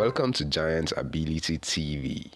Welcome to Giant Ability TV.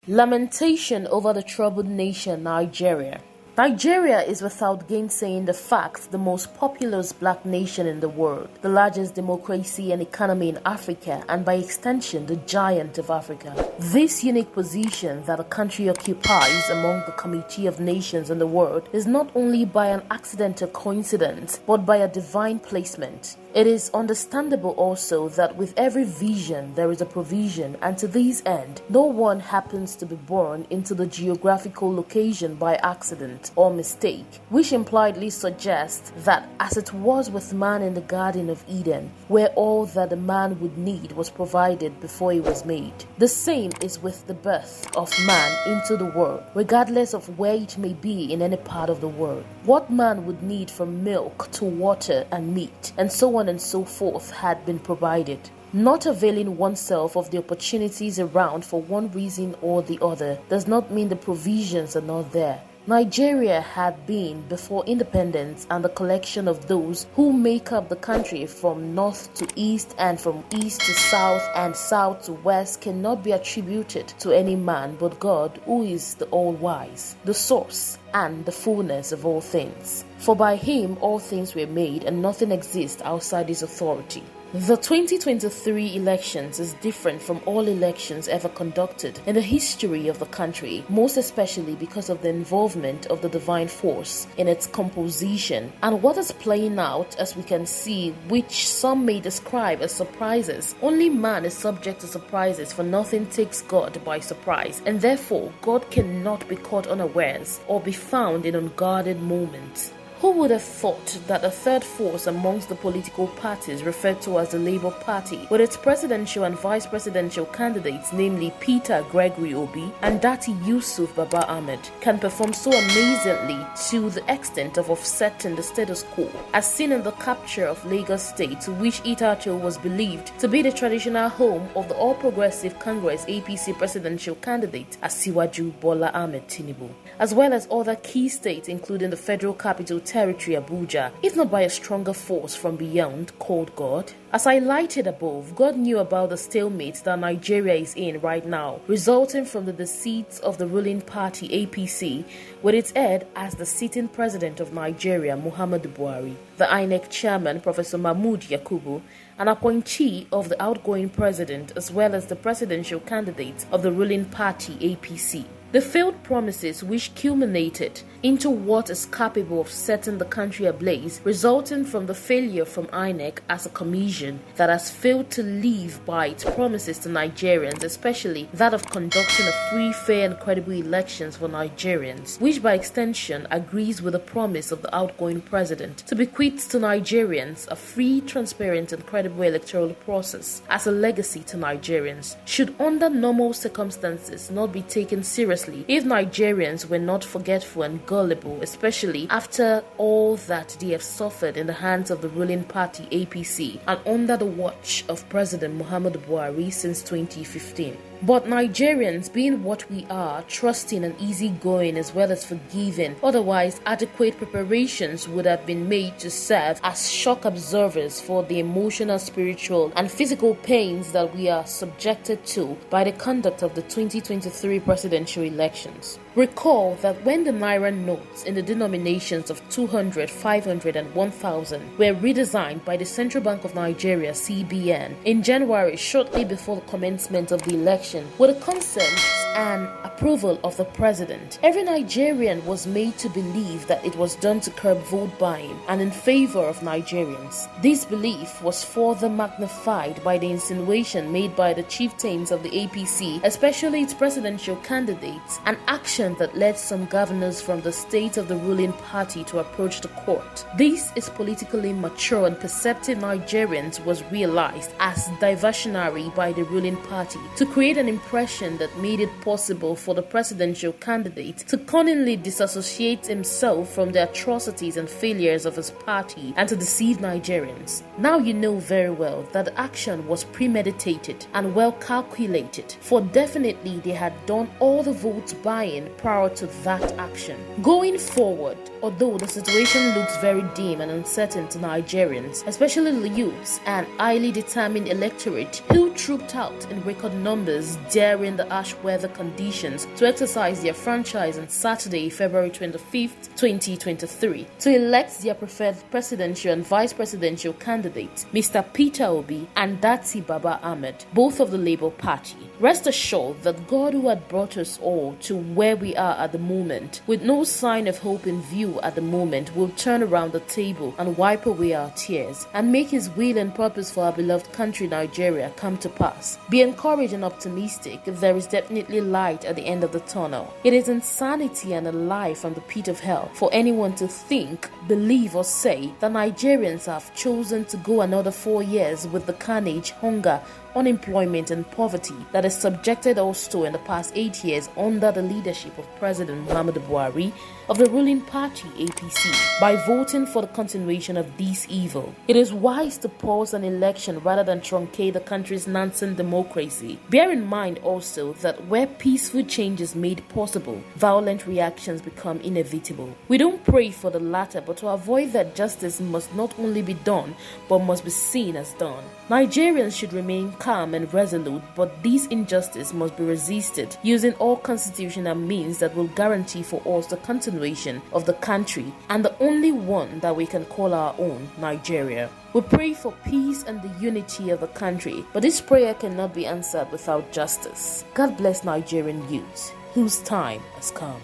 Lamentation over the troubled nation Nigeria. Nigeria is without gainsaying the fact the most populous black nation in the world, the largest democracy and economy in Africa, and by extension the giant of Africa. This unique position that a country occupies among the committee of nations in the world is not only by an accidental coincidence, but by a divine placement. It is understandable also that with every vision there is a provision, and to this end, no one happens to be born into the geographical location by accident or mistake, which impliedly suggests that as it was with man in the Garden of Eden, where all that a man would need was provided before he was made, the same is with the birth of man into the world, regardless of where it may be in any part of the world. What man would need from milk to water and meat, and so on and so forth, had been provided. Not availing oneself of the opportunities around for one reason or the other does not mean the provisions are not there. Nigeria had been, before independence, and the collection of those who make up the country from north to east and from east to south and south to west cannot be attributed to any man but God, who is the all-wise, the source and the fullness of all things. For by him all things were made, and nothing exists outside his authority. The 2023 elections is different from all elections ever conducted in the history of the country, most especially because of the involvement of the divine force in its composition and what is playing out, as we can see, which some may describe as surprises. Only man is subject to surprises, for nothing takes God by surprise, and therefore God cannot be caught unawares or be found in unguarded moments. Who would have thought that a third force amongst the political parties referred to as the Labour Party, with its presidential and vice presidential candidates, namely Peter Gregory Obi and Dati Yusuf Baba Ahmed, can perform so amazingly to the extent of offsetting the status quo, as seen in the capture of Lagos State, which Itacho was believed to be the traditional home of the All Progressive Congress APC presidential candidate Asiwaju Bola Ahmed Tinubu, as well as other key states including the Federal Capital Territory Abuja, if not by a stronger force from beyond called God. As highlighted above, God knew about the stalemate that Nigeria is in right now, resulting from the deceit of the ruling party APC, with its head as the sitting president of Nigeria, Muhammadu Buhari, the INEC chairman, Professor Mahmood Yakubu, an appointee of the outgoing president, as well as the presidential candidate of the ruling party APC. The failed promises which culminated into what is capable of setting the country ablaze, resulting from the failure from INEC as a commission that has failed to live by its promises to Nigerians, especially that of conducting a free, fair and credible elections for Nigerians, which by extension agrees with the promise of the outgoing president to bequeath to Nigerians a free, transparent and credible electoral process as a legacy to Nigerians, should under normal circumstances not be taken seriously if Nigerians were not forgetful and gullible, especially after all that they have suffered in the hands of the ruling party APC and under the watch of President Muhammadu Buhari since 2015. But Nigerians, being what we are, trusting and easygoing as well as forgiving, otherwise adequate preparations would have been made to serve as shock absorbers for the emotional, spiritual and physical pains that we are subjected to by the conduct of the 2023 presidential elections. Recall that when the Naira notes in the denominations of 200, 500 and 1000 were redesigned by the Central Bank of Nigeria (CBN) in January, shortly before the commencement of the election, with the consent and approval of the president, every Nigerian was made to believe that it was done to curb vote buying and in favor of Nigerians. This belief was further magnified by the insinuation made by the chieftains of the APC, especially its presidential candidates, an action that led some governors from the state of the ruling party to approach the court. This is politically mature and perceptive Nigerians was realized as diversionary by the ruling party to create an impression that made it possible for the presidential candidate to cunningly disassociate himself from the atrocities and failures of his party and to deceive Nigerians. Now you know very well that the action was premeditated and well calculated, for definitely they had done all the vote buying prior to that action. Going forward, although the situation looks very dim and uncertain to Nigerians, especially the youths and highly determined electorate who trooped out in record numbers during the harsh weather conditions to exercise their franchise on Saturday, February 25th, 2023, to elect their preferred presidential and vice presidential candidates, Mr. Peter Obi and Dati Baba Ahmed, both of the Labour Party. Rest assured that God, who had brought us all to where we are at the moment, with no sign of hope in view at the moment, will turn around the table and wipe away our tears and make His will and purpose for our beloved country Nigeria come to pass. Be encouraged and optimistic. There is definitely light at the end of the tunnel. It is insanity and a lie from the pit of hell for anyone to think, believe or say that Nigerians have chosen to go another 4 years with the carnage, hunger, unemployment and poverty that has subjected us to in the past 8 years under the leadership of President Muhammadu Buhari of the ruling party APC by voting for the continuation of this evil. It is wise to pause an election rather than truncate the country's nascent democracy. Bear in mind also that where peaceful change is made possible, violent reactions become inevitable. We don't pray for the latter, but to avoid that, justice must not only be done but must be seen as done. Nigerians should remain calm and resolute, but this injustice must be resisted using all constitutional means that will guarantee for us the continuation of the country and the only one that we can call our own, Nigeria. We pray for peace and the unity of the country, but this prayer cannot be answered without justice. God bless Nigerian youth, whose time has come.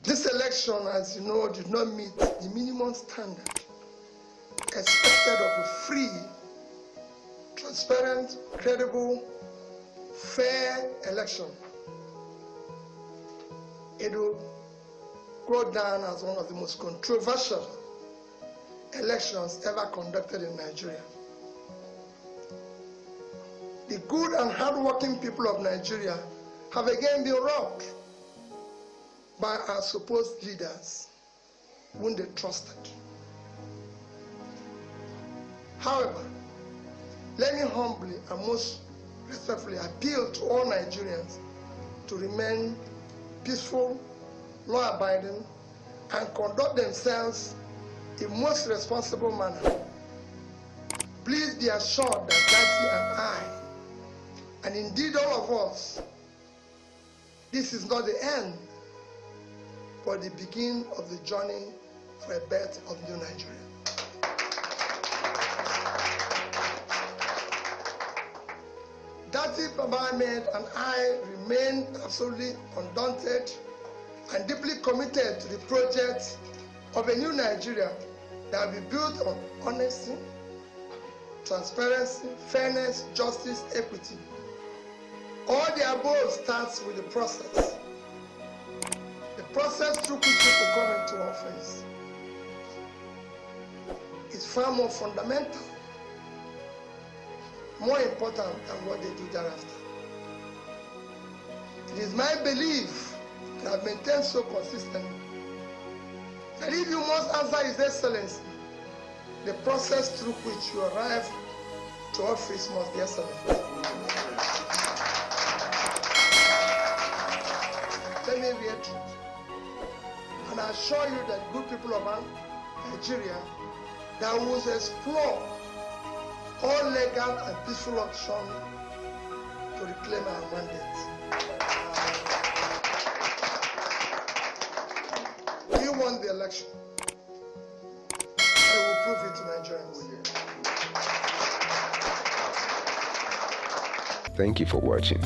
This election, as you know, did not meet the minimum standard expected of a free, transparent, credible, fair election. It will go down as one of the most controversial elections ever conducted in Nigeria. The good and hard-working people of Nigeria have again been robbed by our supposed leaders whom they trusted. However, let me humbly and most respectfully appeal to all Nigerians to remain peaceful, law-abiding, and conduct themselves in most responsible manner. Please be assured that Dati and I, and indeed all of us, this is not the end, but the beginning of the journey for a birth of new Nigeria. Dati Baba Ahmed and I remain absolutely undaunted and deeply committed to the project of a new Nigeria that will be built on honesty, transparency, fairness, justice, equity. All the above starts with the process. The process through which people come into office is far more fundamental, more important than what they do thereafter. It is my belief, and I've maintained so consistently, that if you must answer His Excellency, the process through which you arrive to office must be excellent. Let me reiterate, and I assure you that good people of Nigeria, that we will explore all legal and peaceful options to reclaim our mandate. We won the election, and we will prove it to Nigerians. Thank you for watching.